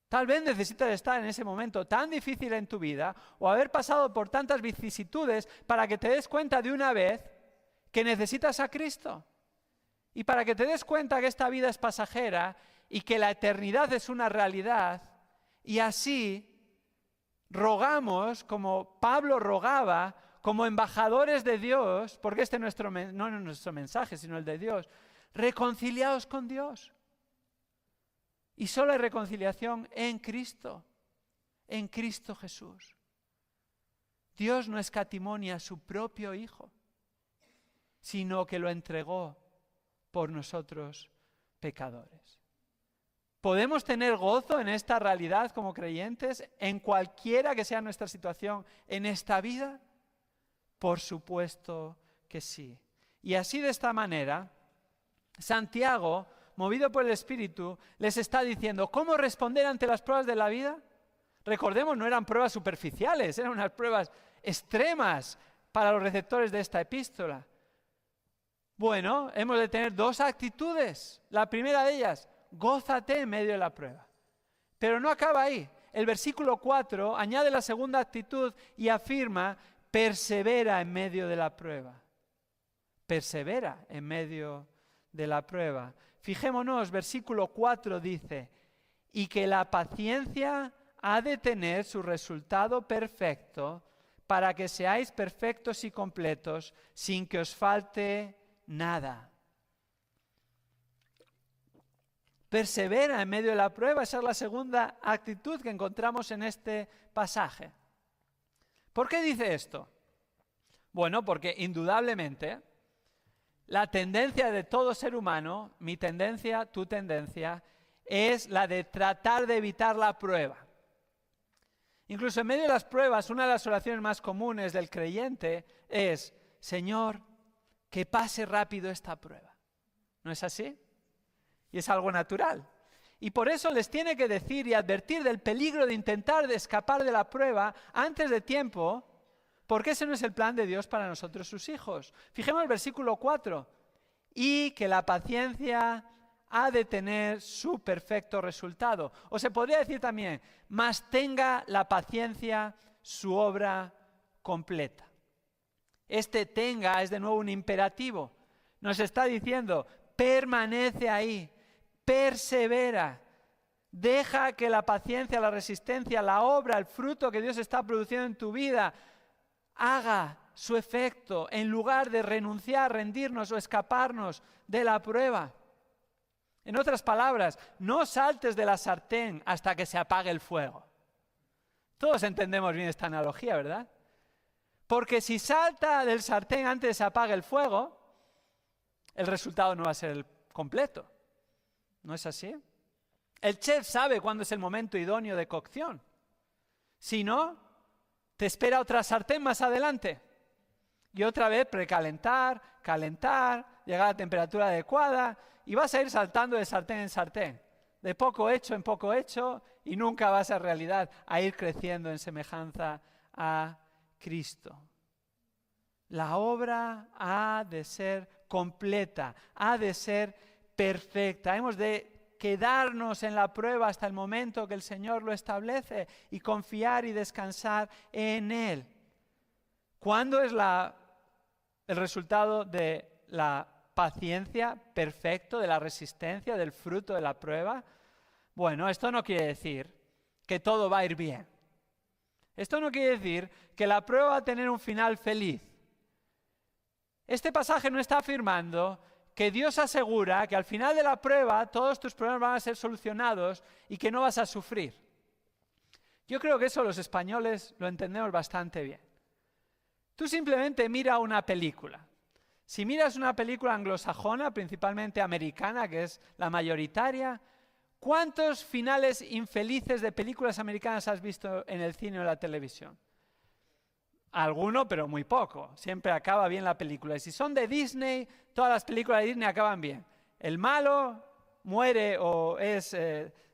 Tal vez necesitas estar en ese momento tan difícil en tu vida o haber pasado por tantas vicisitudes para que te des cuenta de una vez que necesitas a Cristo. Y para que te des cuenta que esta vida es pasajera y que la eternidad es una realidad. Y así rogamos, como Pablo rogaba, como embajadores de Dios, porque este no es nuestro mensaje, sino el de Dios, reconciliados con Dios. Y solo hay reconciliación en Cristo Jesús. Dios no escatimó ni a su propio Hijo, sino que lo entregó por nosotros pecadores. ¿Podemos tener gozo en esta realidad como creyentes, en cualquiera que sea nuestra situación en esta vida? Por supuesto que sí. Y así, de esta manera, Santiago, movido por el Espíritu, les está diciendo cómo responder ante las pruebas de la vida. Recordemos, no eran pruebas superficiales, eran unas pruebas extremas para los receptores de esta epístola. Bueno, hemos de tener dos actitudes. La primera de ellas, gózate en medio de la prueba. Pero no acaba ahí. El versículo 4 añade la segunda actitud y afirma, persevera en medio de la prueba. Persevera en medio de la prueba. Fijémonos, versículo 4 dice, y que la paciencia ha de tener su resultado perfecto para que seáis perfectos y completos sin que os falte nada. Persevera en medio de la prueba, esa es la segunda actitud que encontramos en este pasaje. ¿Por qué dice esto? Bueno, porque indudablemente la tendencia de todo ser humano, mi tendencia, tu tendencia, es la de tratar de evitar la prueba. Incluso en medio de las pruebas, una de las oraciones más comunes del creyente es, Señor, que pase rápido esta prueba. ¿No es así? Y es algo natural. Y por eso les tiene que decir y advertir del peligro de intentar escapar de la prueba antes de tiempo, porque ese no es el plan de Dios para nosotros, sus hijos. Fijemos el versículo 4. Y que la paciencia ha de tener su perfecto resultado. O se podría decir también, mas tenga la paciencia su obra completa. Este tenga es de nuevo un imperativo. Nos está diciendo, permanece ahí, persevera. Deja que la paciencia, la resistencia, la obra, el fruto que Dios está produciendo en tu vida haga su efecto en lugar de renunciar, rendirnos o escaparnos de la prueba. En otras palabras, no saltes de la sartén hasta que se apague el fuego. Todos entendemos bien esta analogía, ¿verdad? Porque si salta del sartén antes de que se apague el fuego, el resultado no va a ser el completo. ¿No es así? El chef sabe cuándo es el momento idóneo de cocción. Si no, te espera otra sartén más adelante. Y otra vez precalentar, calentar, llegar a la temperatura adecuada y vas a ir saltando de sartén en sartén, de poco hecho en poco hecho, y nunca vas a realidad a ir creciendo en semejanza a Cristo. La obra ha de ser completa, ha de ser perfecta. Hemos de quedarnos en la prueba hasta el momento que el Señor lo establece y confiar y descansar en Él. ¿Cuándo es el resultado de la paciencia perfecto, de la resistencia, del fruto de la prueba? Bueno, esto no quiere decir que todo va a ir bien. Esto no quiere decir que la prueba va a tener un final feliz. Este pasaje no está afirmando que Dios asegura que al final de la prueba todos tus problemas van a ser solucionados y que no vas a sufrir. Yo creo que eso los españoles lo entendemos bastante bien. Tú simplemente mira una película. Si miras una película anglosajona, principalmente americana, que es la mayoritaria, ¿cuántos finales infelices de películas americanas has visto en el cine o en la televisión? Alguno, pero muy poco. Siempre acaba bien la película. Y si son de Disney, todas las películas de Disney acaban bien. El malo muere o es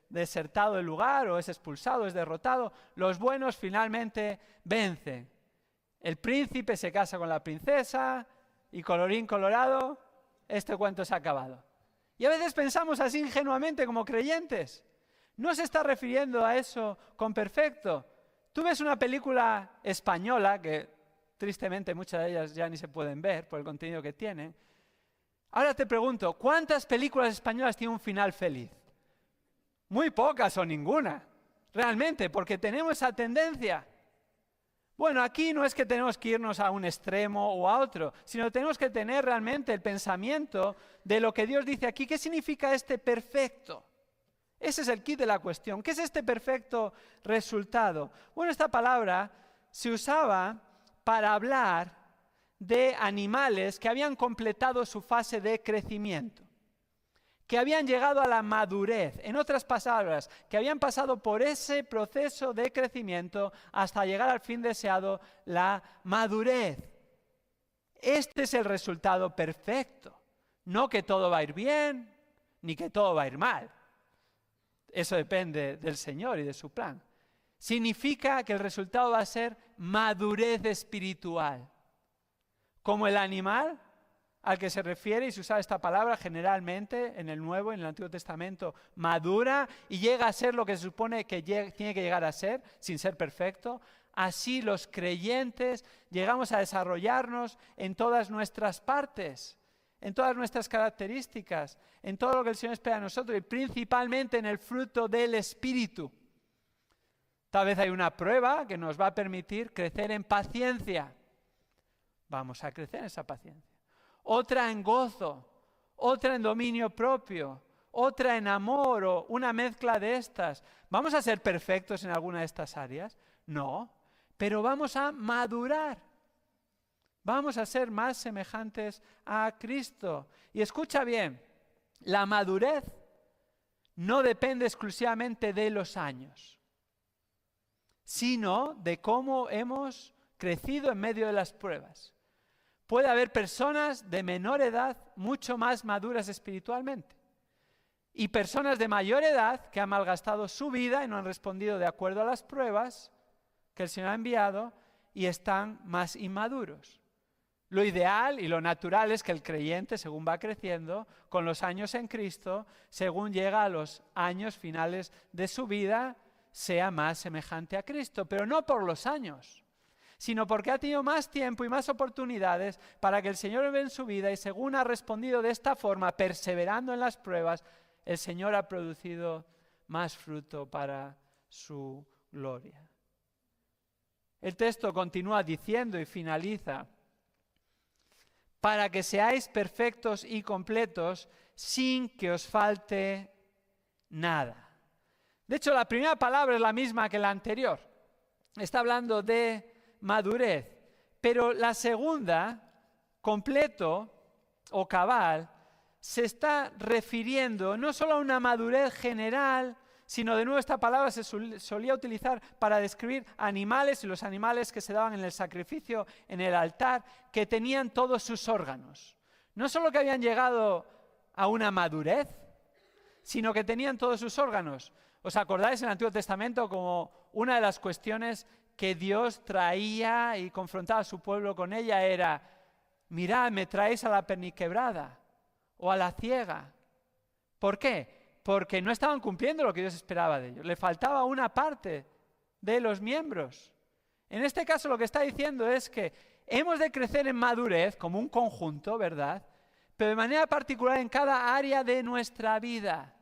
desertado del lugar, o es expulsado, es derrotado. Los buenos finalmente vencen. El príncipe se casa con la princesa y colorín colorado, este cuento se ha acabado. Y a veces pensamos así ingenuamente como creyentes. No se está refiriendo a eso con perfecto. Tú ves una película española, que tristemente muchas de ellas ya ni se pueden ver por el contenido que tienen. Ahora te pregunto, ¿cuántas películas españolas tienen un final feliz? Muy pocas o ninguna, realmente, porque tenemos esa tendencia. Bueno, aquí no es que tenemos que irnos a un extremo o a otro, sino tenemos que tener realmente el pensamiento de lo que Dios dice aquí. ¿Qué significa este perfecto? Ese es el kit de la cuestión. ¿Qué es este perfecto resultado? Bueno, esta palabra se usaba para hablar de animales que habían completado su fase de crecimiento, que habían llegado a la madurez. En otras palabras, que habían pasado por ese proceso de crecimiento hasta llegar al fin deseado, la madurez. Este es el resultado perfecto. No que todo va a ir bien, ni que todo va a ir mal. Eso depende del Señor y de su plan. Significa que el resultado va a ser madurez espiritual. Como el animal al que se refiere, y se usa esta palabra generalmente en el Nuevo y en el Antiguo Testamento, madura y llega a ser lo que se supone que tiene que llegar a ser, sin ser perfecto. Así los creyentes llegamos a desarrollarnos en todas nuestras partes, en todas nuestras características, en todo lo que el Señor espera de nosotros y principalmente en el fruto del Espíritu. Tal vez hay una prueba que nos va a permitir crecer en paciencia. Vamos a crecer en esa paciencia. Otra en gozo, otra en dominio propio, otra en amor o una mezcla de estas. ¿Vamos a ser perfectos en alguna de estas áreas? No, pero vamos a madurar. Vamos a ser más semejantes a Cristo. Y escucha bien, la madurez no depende exclusivamente de los años, sino de cómo hemos crecido en medio de las pruebas. Puede haber personas de menor edad mucho más maduras espiritualmente y personas de mayor edad que han malgastado su vida y no han respondido de acuerdo a las pruebas que el Señor ha enviado y están más inmaduros. Lo ideal y lo natural es que el creyente, según va creciendo, con los años en Cristo, según llega a los años finales de su vida, sea más semejante a Cristo, pero no por los años, sino porque ha tenido más tiempo y más oportunidades para que el Señor vea en su vida y según ha respondido de esta forma, perseverando en las pruebas, el Señor ha producido más fruto para su gloria. El texto continúa diciendo y finaliza: para que seáis perfectos y completos, sin que os falte nada. De hecho, la primera palabra es la misma que la anterior. Está hablando de madurez. Pero la segunda, completo o cabal, se está refiriendo no solo a una madurez general, sino de nuevo esta palabra se solía utilizar para describir animales y los animales que se daban en el sacrificio, en el altar, que tenían todos sus órganos. No solo que habían llegado a una madurez, sino que tenían todos sus órganos. ¿Os acordáis en el Antiguo Testamento como una de las cuestiones que Dios traía y confrontaba a su pueblo con ella era: mirad, me traéis a la perniquebrada o a la ciega? ¿Por qué? Porque no estaban cumpliendo lo que Dios esperaba de ellos. Le faltaba una parte de los miembros. En este caso lo que está diciendo es que hemos de crecer en madurez como un conjunto, ¿verdad? Pero de manera particular en cada área de nuestra vida.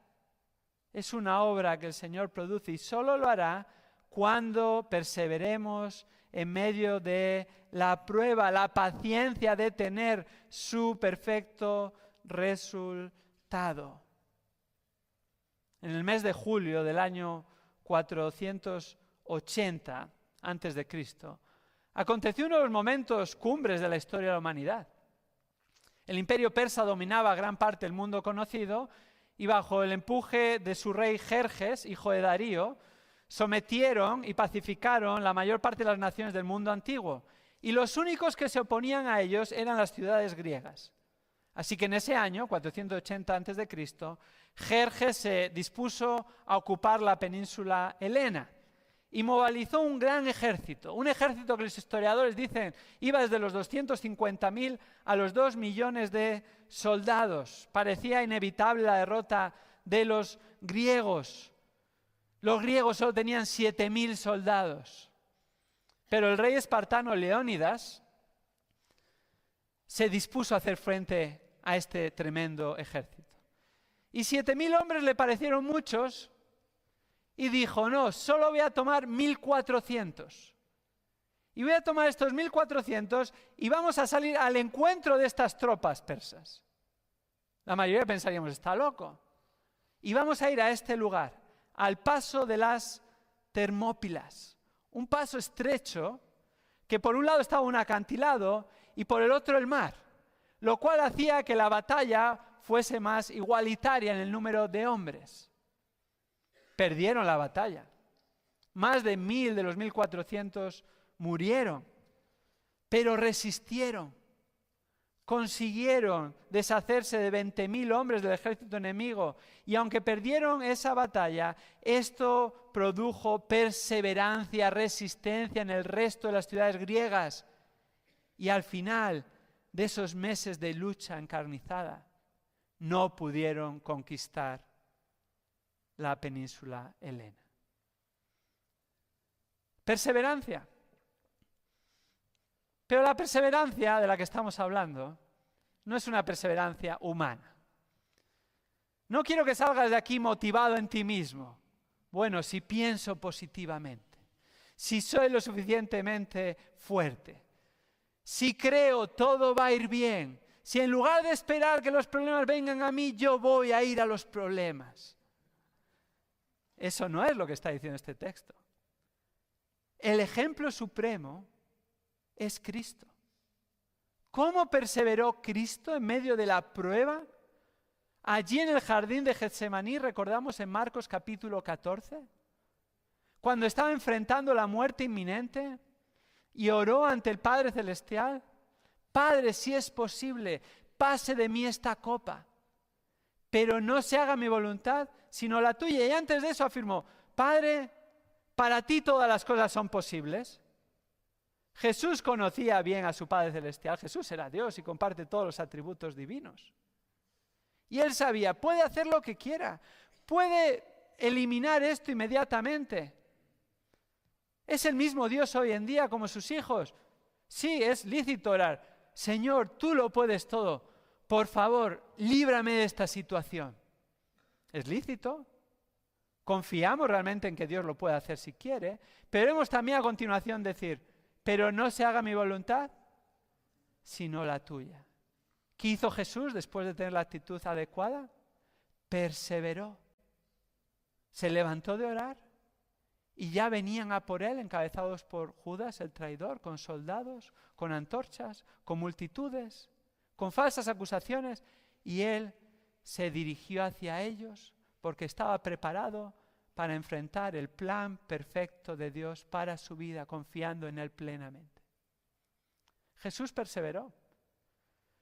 Es una obra que el Señor produce y solo lo hará cuando perseveremos en medio de la prueba, la paciencia de tener su perfecto resultado. En el mes de julio del año 480 a.C., aconteció uno de los momentos cumbres de la historia de la humanidad. El imperio persa dominaba gran parte del mundo conocido y bajo el empuje de su rey Jerjes, hijo de Darío, sometieron y pacificaron la mayor parte de las naciones del mundo antiguo. Y los únicos que se oponían a ellos eran las ciudades griegas. Así que en ese año, 480 a.C., Jerjes se dispuso a ocupar la península helena y movilizó un gran ejército. Un ejército que los historiadores dicen iba desde los 250.000 a los 2 millones de soldados. Parecía inevitable la derrota de los griegos. Los griegos solo tenían 7.000 soldados. Pero el rey espartano Leónidas se dispuso a hacer frente a este tremendo ejército. Y 7.000 hombres le parecieron muchos y dijo: no, solo voy a tomar 1.400. Y voy a tomar estos 1.400 y vamos a salir al encuentro de estas tropas persas. La mayoría pensaríamos: está loco. Y vamos a ir a este lugar, al paso de las Termópilas. Un paso estrecho que por un lado estaba un acantilado y por el otro el mar, lo cual hacía que la batalla fuese más igualitaria en el número de hombres. Perdieron la batalla. Más de 1.000 de los 1.400 murieron, pero resistieron. Consiguieron deshacerse de 20.000 hombres del ejército enemigo y aunque perdieron esa batalla, esto produjo perseverancia, resistencia en el resto de las ciudades griegas y al final de esos meses de lucha encarnizada no pudieron conquistar la península helena. Perseverancia. Pero la perseverancia de la que estamos hablando no es una perseverancia humana. No quiero que salgas de aquí motivado en ti mismo. Bueno, si pienso positivamente, si soy lo suficientemente fuerte, si creo todo va a ir bien, si en lugar de esperar que los problemas vengan a mí, yo voy a ir a los problemas. Eso no es lo que está diciendo este texto. El ejemplo supremo es Cristo. ¿Cómo perseveró Cristo en medio de la prueba? Allí en el jardín de Getsemaní, recordamos en Marcos capítulo 14, cuando estaba enfrentando la muerte inminente y oró ante el Padre Celestial: Padre, si es posible, pase de mí esta copa, pero no se haga mi voluntad, sino la tuya. Y antes de eso afirmó: Padre, para ti todas las cosas son posibles. Jesús conocía bien a su Padre Celestial. Jesús era Dios y comparte todos los atributos divinos. Y él sabía, puede hacer lo que quiera, puede eliminar esto inmediatamente. ¿Es el mismo Dios hoy en día como sus hijos? Sí, es lícito orar: Señor, tú lo puedes todo, por favor, líbrame de esta situación. ¿Es lícito? Confiamos realmente en que Dios lo puede hacer si quiere, pero vemos también a continuación decir: pero no se haga mi voluntad, sino la tuya. ¿Qué hizo Jesús después de tener la actitud adecuada? Perseveró. Se levantó de orar y ya venían a por él, encabezados por Judas, el traidor, con soldados, con antorchas, con multitudes, con falsas acusaciones, y él se dirigió hacia ellos porque estaba preparado para enfrentar el plan perfecto de Dios para su vida, confiando en él plenamente. Jesús perseveró.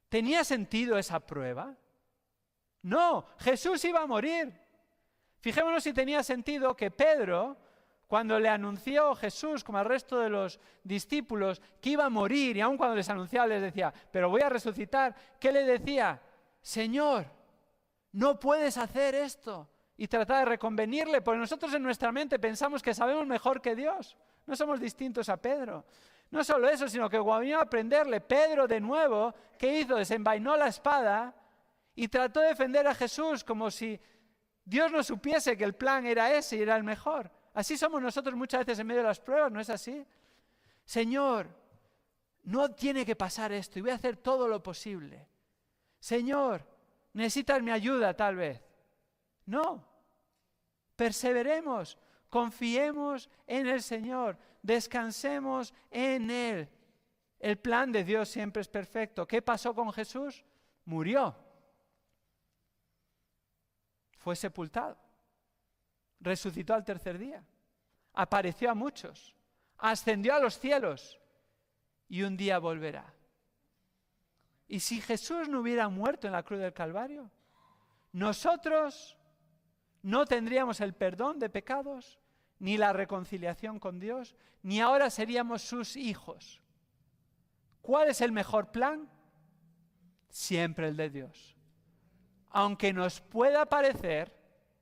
¿Tenía sentido esa prueba? No, Jesús iba a morir. Fijémonos si tenía sentido que Pedro, cuando le anunció Jesús, como al resto de los discípulos, que iba a morir, y aun cuando les anunciaba, les decía, pero voy a resucitar, ¿qué le decía? Señor, no puedes hacer esto. Y trataba de reconvenirle, porque nosotros en nuestra mente pensamos que sabemos mejor que Dios. No somos distintos a Pedro. No solo eso, sino que cuando vino a prenderle, Pedro de nuevo, ¿qué hizo? Desenvainó la espada y trató de defender a Jesús como si Dios no supiese que el plan era ese y era el mejor. Así somos nosotros muchas veces en medio de las pruebas, ¿no es así? Señor, no tiene que pasar esto y voy a hacer todo lo posible. Señor, necesitas mi ayuda tal vez. No, perseveremos, confiemos en el Señor, descansemos en Él. El plan de Dios siempre es perfecto. ¿Qué pasó con Jesús? Murió. Fue sepultado. Resucitó al tercer día. Apareció a muchos. Ascendió a los cielos. Y un día volverá. ¿Y si Jesús no hubiera muerto en la cruz del Calvario? Nosotros no tendríamos el perdón de pecados, ni la reconciliación con Dios, ni ahora seríamos sus hijos. ¿Cuál es el mejor plan? Siempre el de Dios. Aunque nos pueda parecer,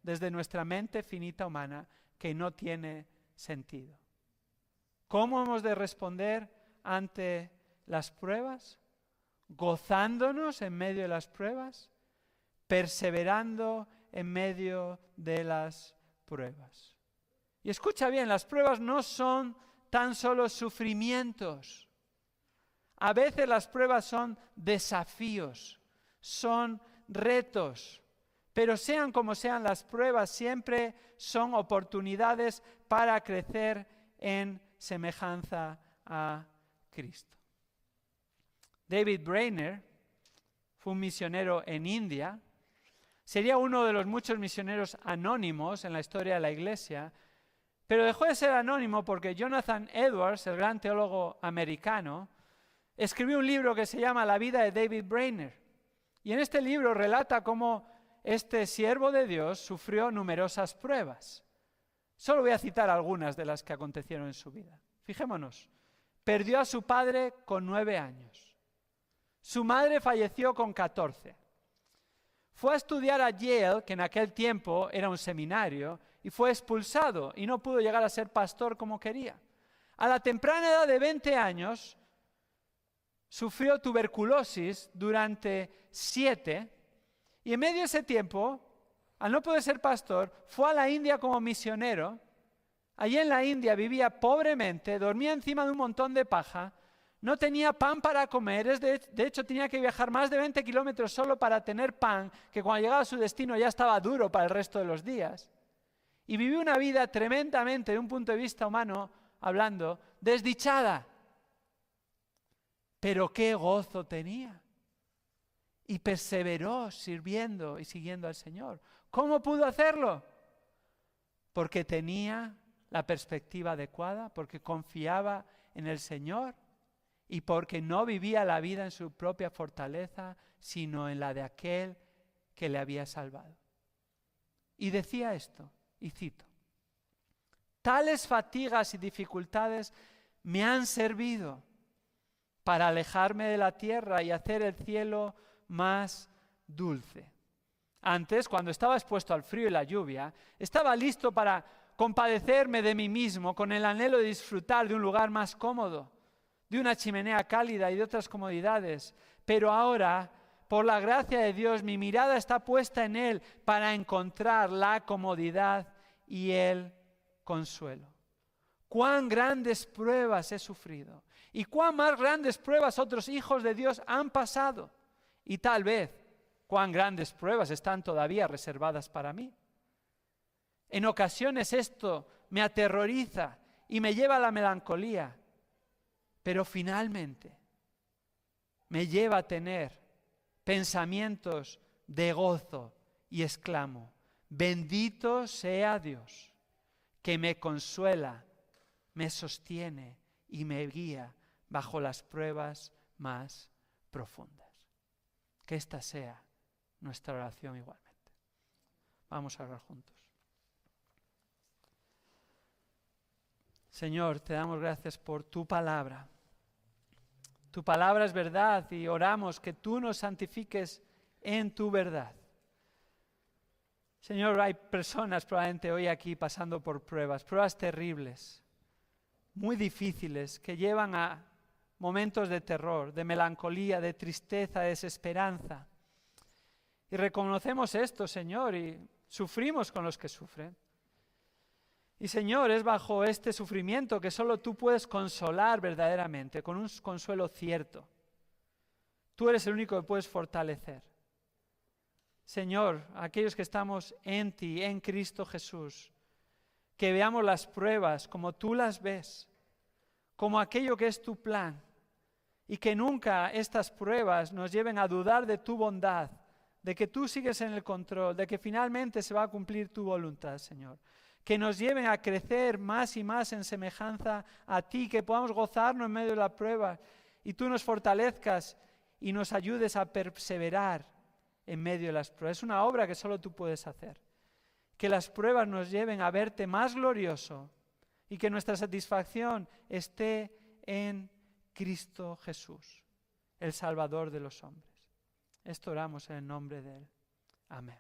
desde nuestra mente finita humana, que no tiene sentido. ¿Cómo hemos de responder ante las pruebas? Gozándonos en medio de las pruebas, perseverando en medio de las pruebas. Y escucha bien, las pruebas no son tan solo sufrimientos. A veces las pruebas son desafíos, son retos, pero sean como sean las pruebas, siempre son oportunidades para crecer en semejanza a Cristo. David Brainerd fue un misionero en India. Sería uno de los muchos misioneros anónimos en la historia de la Iglesia, pero dejó de ser anónimo porque Jonathan Edwards, el gran teólogo americano, escribió un libro que se llama La vida de David Brainerd. Y en este libro relata cómo este siervo de Dios sufrió numerosas pruebas. Solo voy a citar algunas de las que acontecieron en su vida. Fijémonos, perdió a su padre con 9 años. Su madre falleció con 14. Fue a estudiar a Yale, que en aquel tiempo era un seminario, y fue expulsado y no pudo llegar a ser pastor como quería. A la temprana edad de 20 años, sufrió tuberculosis durante 7, y en medio de ese tiempo, al no poder ser pastor, fue a la India como misionero. Allí en la India vivía pobremente, dormía encima de un montón de paja, no tenía pan para comer, de hecho tenía que viajar más de 20 kilómetros solo para tener pan, que cuando llegaba a su destino ya estaba duro para el resto de los días. Y vivió una vida tremendamente, de un punto de vista humano, hablando, desdichada. Pero qué gozo tenía. Y perseveró sirviendo y siguiendo al Señor. ¿Cómo pudo hacerlo? Porque tenía la perspectiva adecuada, porque confiaba en el Señor y porque no vivía la vida en su propia fortaleza, sino en la de aquel que le había salvado. Y decía esto, y cito: tales fatigas y dificultades me han servido para alejarme de la tierra y hacer el cielo más dulce. Antes, cuando estaba expuesto al frío y la lluvia, estaba listo para compadecerme de mí mismo con el anhelo de disfrutar de un lugar más cómodo, de una chimenea cálida y de otras comodidades. Pero ahora, por la gracia de Dios, mi mirada está puesta en Él para encontrar la comodidad y el consuelo. Cuán grandes pruebas he sufrido y cuán más grandes pruebas otros hijos de Dios han pasado. y tal vez cuán grandes pruebas están todavía reservadas para mí. En ocasiones esto me aterroriza y me lleva a la melancolía, pero finalmente me lleva a tener pensamientos de gozo y exclamo: bendito sea Dios, que me consuela, me sostiene y me guía bajo las pruebas más profundas. Que esta sea nuestra oración igualmente. Vamos a orar juntos. Señor, te damos gracias por tu palabra. Tu palabra es verdad y oramos que tú nos santifiques en tu verdad. Señor, hay personas probablemente hoy aquí pasando por pruebas terribles, muy difíciles, que llevan a momentos de terror, de melancolía, de tristeza, de desesperanza. Y reconocemos esto, Señor, y sufrimos con los que sufren. Y Señor, es bajo este sufrimiento que solo tú puedes consolar verdaderamente, con un consuelo cierto. Tú eres el único que puedes fortalecer. Señor, aquellos que estamos en ti, en Cristo Jesús, que veamos las pruebas como tú las ves, como aquello que es tu plan, y que nunca estas pruebas nos lleven a dudar de tu bondad, de que tú sigues en el control, de que finalmente se va a cumplir tu voluntad, Señor. Que nos lleven a crecer más y más en semejanza a ti, que podamos gozarnos en medio de la prueba y tú nos fortalezcas y nos ayudes a perseverar en medio de las pruebas. Es una obra que solo tú puedes hacer. Que las pruebas nos lleven a verte más glorioso y que nuestra satisfacción esté en Cristo Jesús, el Salvador de los hombres. Esto oramos en el nombre de Él. Amén.